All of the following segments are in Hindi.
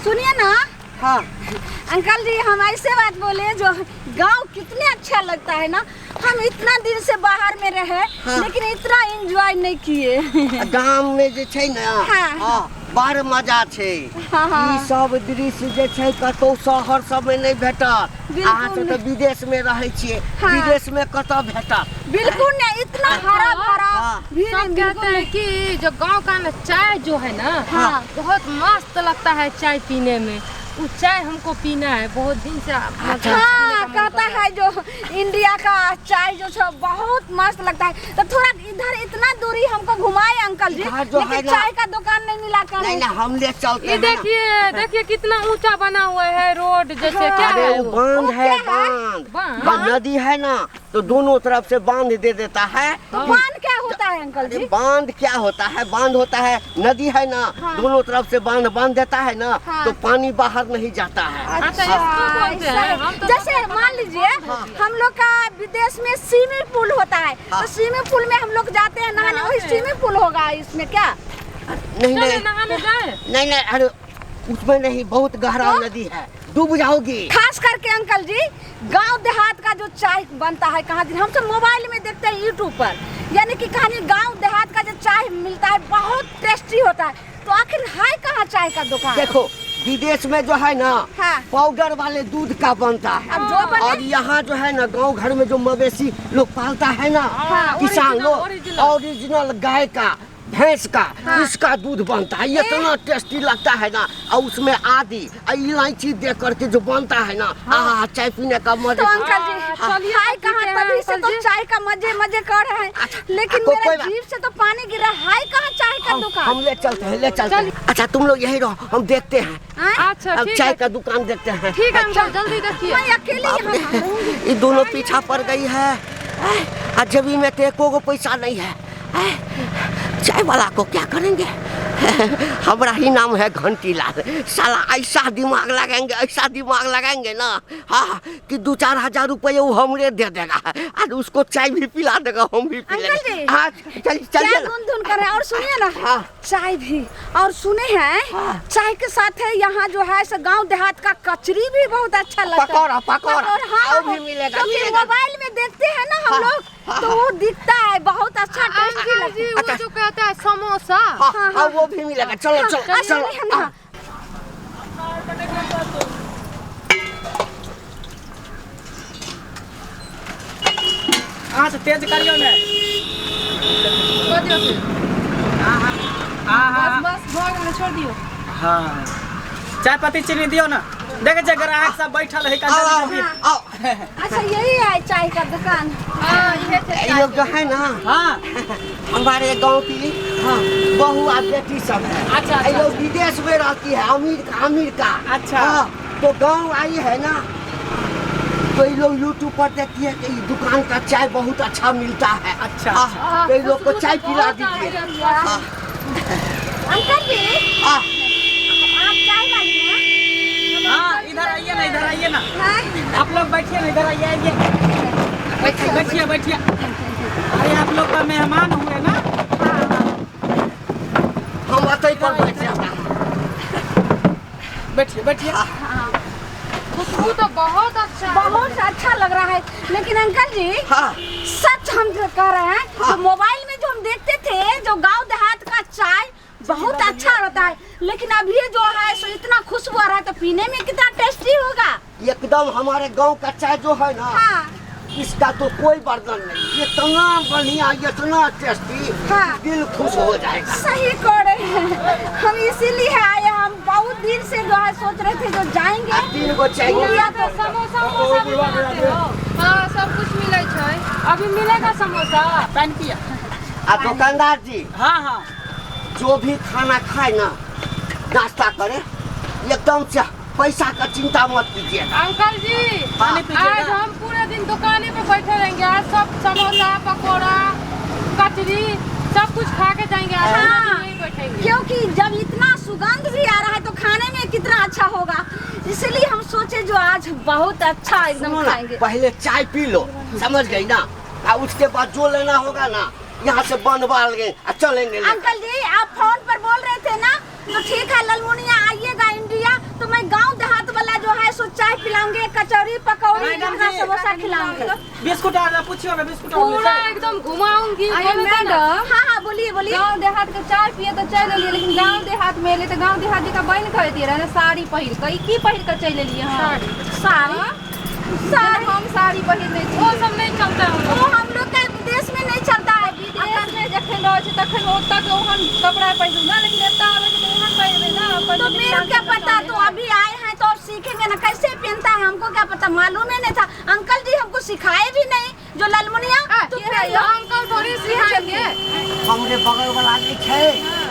सुनिए ना। हाँ अंकल जी हम ऐसे बात बोले जो गांव कितने अच्छा लगता है ना। हम इतना दिन से बाहर में रहे हाँ। लेकिन इतना एंजॉय नहीं किए। गांव में जे छै ना हाँ। बड़ मजा छै। हाँ। ई सब दृश्य जे छै कतौ शहर सब में नहीं भेटत। अहाँ सब तो विदेश में रहे छिए। हाँ। विदेश में कतौ भेटत? बिल्कुल नहीं, इतना हरा भरा भी सब कहते हैं कि जो गांव का ना चाय जो है ना हाँ। बहुत मस्त लगता है चाय पीने में। वो चाय हमको पीना है बहुत दिन से। हाँ कहता है जो इंडिया का चाय जो है बहुत मस्त लगता है। तो थोड़ा इधर इतना दूरी हमको घुमाए अंकल जी, लेकिन चाय का दुकान नहीं मिला कर। नहीं हम ले चलते ये हैं। देखिए कितना ऊंचा बना हुआ है रोड जैसे। क्या है वो बांध है, बांध नदी है ना तो दोनों तरफ से बांध दे देता है। तो बांध क्या होता है अंकल जी? बांध क्या होता है? बांध होता है नदी है ना, दोनों तरफ से बांध देता है ना तो पानी बाहर नहीं जाता है। अच्छा इसको बोलते हैं। हम तो जैसे मान लीजिए हम लोग का विदेश में स्विमिंग पूल होता है तो स्विमिंग पूल में हम लोग जाते हैं नहाने, वही स्विमिंग पूल होगा इसमें क्या? नहीं नहाने जाए? नहीं अरे उसमें नहीं, बहुत गहरा नदी है, डूब जाओगी। खास करके अंकल जी गांव देहात का जो चाय बनता है कहाँ दिन हम सब मोबाइल में देखते हैं यूट्यूब पर, यानी कि कहानी गांव देहात का जो चाय मिलता है बहुत टेस्टी होता है। तो आखिर है कहाँ चाय का दुकान? देखो विदेश में जो है ना पाउडर वाले दूध का बनता है। अब जो बने? और यहाँ जो है ना गांव घर में जो मवेशी लोग पालता है ना किसान लोग, ओरिजिनल गाय का भैंस का इसका दूध बनता है। इतना टेस्टी लगता है ना, और उसमें आदि इलायची दे करके जो बनता है ना चाय पीने का मजा। तो अंकल जी हाय कहाँ, तभी से तो चाय का मजे कर रहे हैं, लेकिन मेरे जीभ से तो पानी गिरा। हाय कहाँ चाय का दुकान? हम ले चलते हैं। अच्छा तुम लोग यही रहो, हम देखते हैं। अच्छा अब चाय का दुकान देखते हैं। ठीक है अंकल जल्दी देखिए। मैं अकेले यहाँ रहूंगी। ये दोनों पीछा पड़ गई है। जेबी में तो एको पैसा नहीं है। चाय वाला को क्या करेंगे? हमारा ही नाम है घंटीलाल। साला ऐसा दिमाग लगाएंगे ना कि 2-4 हजार रुपये वो हमरे दे देगा और उसको चाय भी पिला देगा, हम भी पी लेंगे। क्या धुन कर रहे हैं? और सुनिए ना चाय भी, और सुने हैं चाय के साथ है यहाँ जो है गांव देहात का कचरी भी बहुत अच्छा लगता है। पकौड़ा हाँ भी मिलेगा। मोबाइल में देखते हैं ना हम लोग तो वो दिखता है बहुत अच्छा टेस्टी लगता है। वो जो कहता है समोसा वो भी मिलेगा। चलो से तेज करियो ने। बस भोग में छोड़ दियो। हाँ चाय पत्ती चीनी दियो ना। देखे जे ग्राहक सब बैठल है। अच्छा यही है चाय का दुकान? ये लोग जो है ना हमारे गांव की बहू और बेटी सब है। अच्छा ये लोग विदेश में रहती है, अमीर का। अच्छा तो गांव आई है ना तो ये लोग यूट्यूब पर देखती है कि दुकान का चाय बहुत अच्छा मिलता है। अच्छा तो ये लोग को चाय पिला दीजिए। अंकल जी आप चाय वाली हैं? हाँ इधर आइए ना। आप लोग बैठिए ना, इधर आइए। बैठिए। अरे आप लोग का मेहमान हुए ना। हम अतई पर बैठिए। खुशबू तो बहुत अच्छा लग रहा है। लेकिन अंकल जी सच हम जो कह रहे हैं तो मोबाइल में जो हम देखते थे जो गांव देहात का चाय बहुत अच्छा होता है, लेकिन अभी जो है सो इतना खुशबू आ रहा है तो पीने में कितना टेस्टी होगा। एकदम हमारे गांव का चाय जो है ना इसका तो कोई बर्दान नहीं। इतना बढ़िया, इतना टेस्टी, दिल खुश हो जाएगा। सही कह रहे हैं, हम इसीलिए आए। हम बहुत दिन से जो है सोच रहे थे जो जाएंगे। 3 को चाहिए। तो समोसा भी बनाते हो? हाँ सब कुछ मिले छै। अभी मिलेगा समोसा। पानी पिया। दुकानदार जी हाँ जो भी खाना खाए ना नाश्ता करे एकदम से पैसा का चिंता मत कीजिए। अंकल जी आज हम पूरे दिन दुकाने पे बैठे रहेंगे। आज सब समोसा पकौड़ा कचरी सब कुछ खा के जाएंगे। नहीं बैठेंगे क्योंकि जब इतना सुगंध भी आ रहा है तो खाने में कितना अच्छा होगा, इसलिए हम सोचे जो आज बहुत अच्छा एकदम खाएंगे। पहले चाय पी लो, समझ गई ना? और उसके बाद जो लेना होगा ना यहाँ से बनवा लेंगे, चलेंगे। अंकल जी आप फोन पर बोल रहे थे ना तो ठीक है ललमुनिया आइएगा इंडिया खिलाऊंगे, कचौरी पकौड़ी मैडम इनका जी। समोसा खिलाऊंगे। बिस्कुट आ पूछियो ना बिस्कुट पूरा एकदम घुमाऊंगी। मैडम हाँ बोलिए बोलिए। गाँव देहात के चाय पिए तो चल लिए, लेकिन गाँव देहात में ले तो गाँव देहात जी का बहन कह दिए रहे साड़ी पहिर के, की पहिर के चल लिए हाँ साड़ी साड़ी हम साड़ी पहिर नहीं, वो सब नहीं चलता है। वो हम लोग के विदेश में नहीं चलता है। विदेश में जखन रहे छै तखन ओतऽ के ओहन कपड़ा पहिरू ना, लेकिन एतऽ आवे छै तो ओहन पहिरबे ना। तो मेरे क्या पता, तो अभी आए हैं तो अब सीखेंगे ना कैसे पहनता है, हमको क्या पता, मालूम ही नहीं था। अंकल जी हमको सिखाए भी नहीं, जो ललमुनिया तो अंकल थोड़ी सिखाएंगे। हमरे बगल वाला नहीं छे,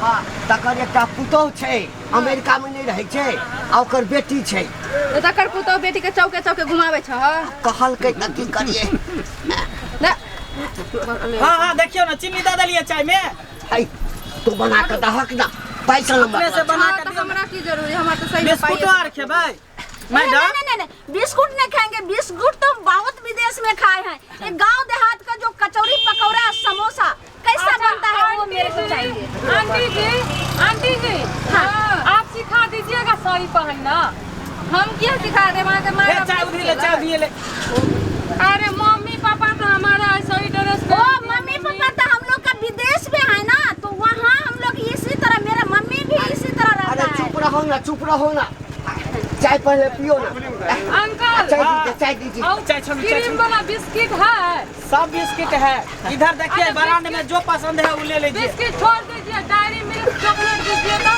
हाँ तकर एकटा पुतौह छे, अमेरिका में नहीं रहे छे, आ ओकर बेटी छे। तो तकर पुतौह बेटी के चौके चौके घुमावे छ। कहलकै त की करिए। हाँ हाँ देखियो ना चीनी दे देलिए चाय में। है तू बना के दहक ना, पैसा अपने से नंबर बना हाँ, के तो दियो। हमरा की जरूरी, हमरा तो सही बिस्कुट आर खेबै मैडम। नहीं, बिस्कुट नहीं खाएंगे। बिस्कुट तो बहुत विदेश में खाए हैं। ये गांव देहात का जो कचौरी पकौड़ा समोसा कैसा बनता है वो मेरे को चाहिए। आंटी जी हाँ आप सिखा दीजिएगा साड़ी पहनना। हम क्या सिखा दे वहाँ के ले चाय उधर ले चाय दिए ले। अरे मम्मी पापा तो हमारा ऐसा ही ड्रेस ओ मम्मी पापा तो हम लोग का विदेश में है ना, तो वहाँ हम लोग इसी तरह, मेरा मम्मी भी इसी तरह अरे रहता है। चुप रहो ना, चाय पहले पियो ना। अंकल चाय दीजिए। चाय छोड़ो, चाय क्रीम छोड़ो। वाला बिस्किट है, सब बिस्किट है इधर देखिए, बरामदे में जो पसंद है वो ले लीजिए। बिस्किट छोड़ दीजिए, डायरी मिल्क चॉकलेट दीजिए तो।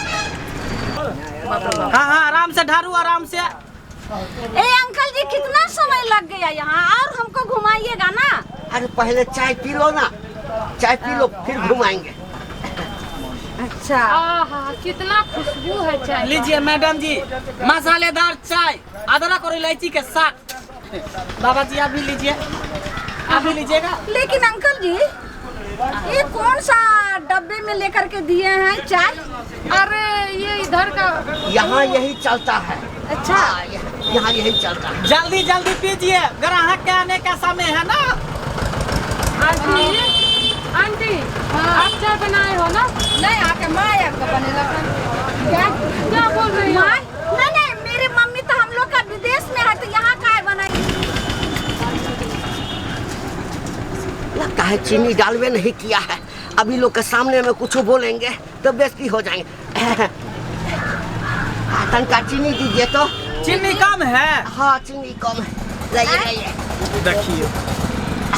हाँ हाँ आराम से ढारू आराम से। ए अंकल जी कितना समय लग गया यहाँ, और हमको घुमाइएगा ना। अरे पहले चाय पी लो ना, चाय पी लो फिर घुमाएंगे। अच्छा आहा कितना खुशबू है चाय। लीजिए मैडम जी मसालेदार चाय अदरक और इलायची के साथ। बाबा जी आप भी लीजिए, आप भी लीजिएगा। लेकिन अंकल जी ये कौन सा डब्बे में लेकर के दिए हैं चाय? अरे ये इधर का यहाँ यही चलता है। अच्छा हाँ, यहाँ यही चलता है। जल्दी जल्दी पीजिए, ग्राहक के आने का समय है ना। आंटी आप चाय बनाए हो ना? नहीं आके माँ आपका बनेगा। क्या बोल रही हो? नहीं मेरी मम्मी तो हम लोग का विदेश में है, तो यहाँ का बनाई। लगता है चीनी डालवे नहीं किया है, अभी लोग के सामने में कुछ बोलेंगे तो बेइज्जती हो जाएंगे। तनका चीनी दीजिए तो। चीनी कम है। हाँ चीनी कम है, लाइए। देखिए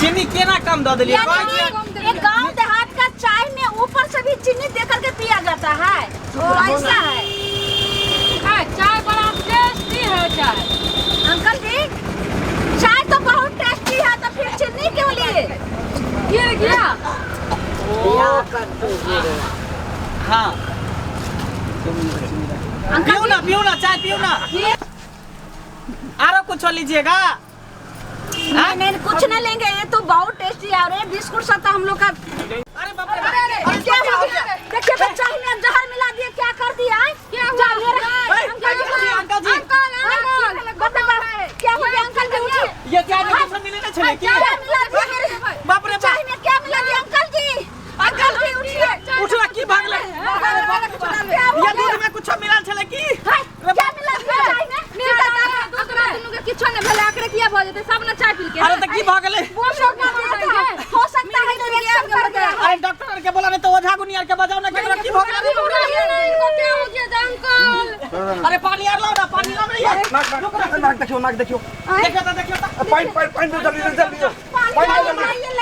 चीनी केना कम दे दिलिए। ये गांव देहात का चाय में ऊपर से भी चीनी दे करके पिया जाता है, तो ऐसा है। चाय बड़ा टेस्टी है चाय। अंकल जी चाय तो बहुत टेस्टी है, तो फिर चीनी क्यों लिए? गिर गया। हाँ पियो ना चाय पियो ना। आरो कुछ लीजिएगा। नहीं कुछ नहीं लेंगे, ये तो बहुत टेस्टी है। अरे बिस्कुट सा तो हम लोग का। अरे बाप रे बाप। अरे क्या हो गया? देखिए तो चाय में जहर मिला दिए, क्या कर दिया? क्या हुआ? अंकल जी अंकल क्या हो गया अंकल जी? ये क्या मेडिसिन मिले ना चले की? क्या मिला दिया? बाप रे चाय में क्या मिला दिया अंकल जी? अंकल जी उठिए। उठला की भागले। ये दूध में कुछ मिला चले की? क्या मिला दिया चाय में? किच्छो ने भला आकरे किया भ जेते, सब ना चाय पी के। अरे तो की भागले? वो लोग हो सकता है रिएक्शन कर गया। अरे डॉक्टर के बोला नहीं तो ओझा गुनियार के बजाओ ना, केकरा की भागले? इनको क्या हो गया अंकल? अरे पानी यार लाओ ना, पानी लाओ ना यार। नाक देखियो देखियो तो पानी दो जल्दी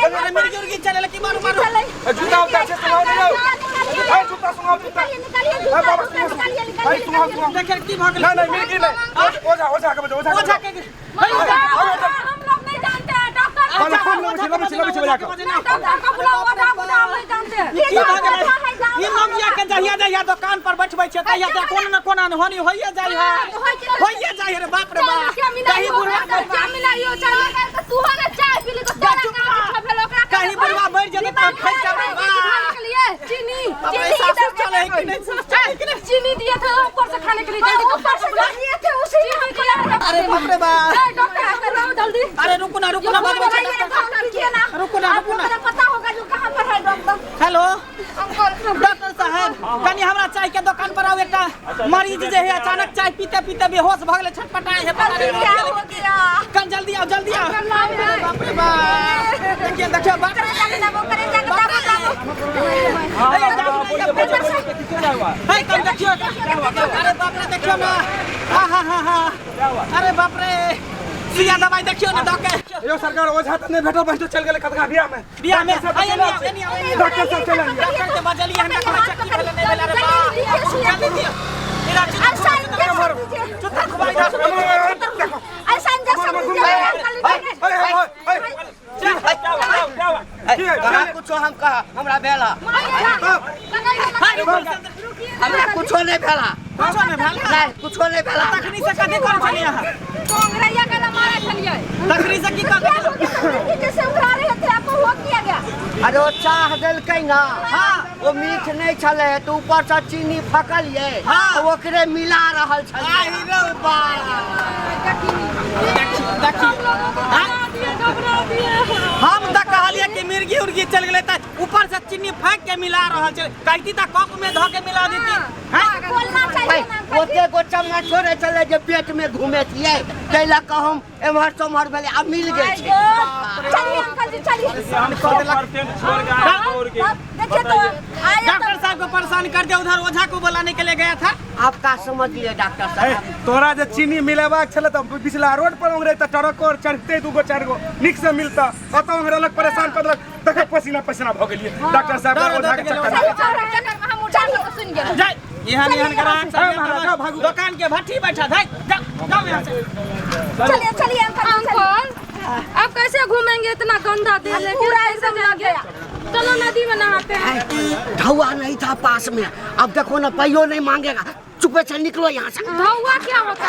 अरे मेरी गिरगी चले की मारो मारो। जूता उतार से सुनाओ जूता सुनाओ सुनाओ देखिए की भागले। नहीं मेरी नहीं ओझा के बजाओ ओझा के हम लोग नहीं जानते हैं डॉक्टर। जहिया दुकान पर बैठबै छै तहिया त कोन न कोन हानि होइए जाइ है, होइए जाइ है रे बाप रे बाप। कहीं बुढ़वा तू हो ना चाय पी ली तो तेरा काम भेल ओकरा कहीं बुढ़वा बढ़ जेतै त खै जाबै। चीनी पैसा सब चले है कि नहीं? चीनी दिए थे ऊपर से खाने के लिए, जल्दी ऊपर से दिए थे उसी में दिया। अरे बाप रे बाप। डॉक्टर आकर लाओ जल्दी। अरे रुको ना कीजिए ना, रुको ना रुको ना। पता होगा जो कहाँ पर है डॉक्टर। हेलो डॉक्टर साहब, कनी हमरा चाय के दुकान पर आओ, एकटा मरीज जे है अचानक चाय पीते पीते बेहोश भ गेले, छटपटाए है, पता नहीं क्या हो गया? कल जल्दी आओ बाप रे बाप। देखिए देखिए बाप करे जाके दबो, करे जाके दबो। है कल देखियो, अरे बाप रे देखियो ना, अरे बाप रे सुइया दवाई देखियो ना डॉक्टर। यो सरकार ओझा त नहीं भेटल, बस चल गेले कतका बियाह में। डॉक्टर सब चले डॉक्टर के बजलिए हम डॉक्टर चेक भेले नहीं भेले रे बाप। जल्दी दियो मेरा ऐसा इंजेक्शन दीजिए। चुता खबाई जा ऐसा इंजेक्शन दीजिए अंकल जी। कहा कुछ हम कहा हमरा भेला, हमरा कुछो नहीं भेला, कुछो नहीं भेला, नहीं कुछो नहीं भेला। तखनी से कथी कर छलिए यहां, कांगड़िया के ना मारे छलिए। तखनी से की कर जैसे उठा रहे थे आपको हो किया गया? अरे वो चाह देलकै ना, वो मीठ नहीं छले तो ऊपर से चीनी फकल ये, तो ओकरे मिला रहल छले। आई रे बा देखिए हम त कहलिए कि मिर्गी उर्गी चल गेले त ऊपर से चीनी फेंक के मिला रहल छे, कहती त कप में धो के मिला देती। बोलना चाहिए ना अंकल जी। ओते को चम्मच छोड़े चले जे पेट में घूमे थिए, कैला का हम एमहर सोमहर भेले आ मिल गए छे। चलिए अंकल जी चलिए। देखिए तो आया डॉक्टर साहब को परेशान कर दिया, उधर ओझा को बुलाने के लिए गया था। आपका समझ लिए डॉक्टर साहब। तोरा जे चीनी मिलेबाक छले त पिछला रोड पर ओंगरे त ट्रक और चढ़ते दूगो चार गो निक से मिलता, अत ओंगरे लग परेशान कर देलक, देखे पसीना पसीना भ गेलिए। डॉक्टर साहब डर ओझा के गेल, चक्कर हम उठा के सुन गए। जाए यहाँ ग्राहक महाराज, सब भागू। दुकान के भट्टी बैठा था, जाओ यहाँ से। चलिए चलिए अंकल जी, चलिए। अंकल अब कैसे घूमेंगे इतना गंदा तेल लेके? पूरा एकदम लग गया। चलो नदी में नहाते हैं। ढौआ नहीं था पास में, अब देखो ना पैयो नहीं मांगेगा, चुपे से निकलो यहाँ से। धौआ क्या होता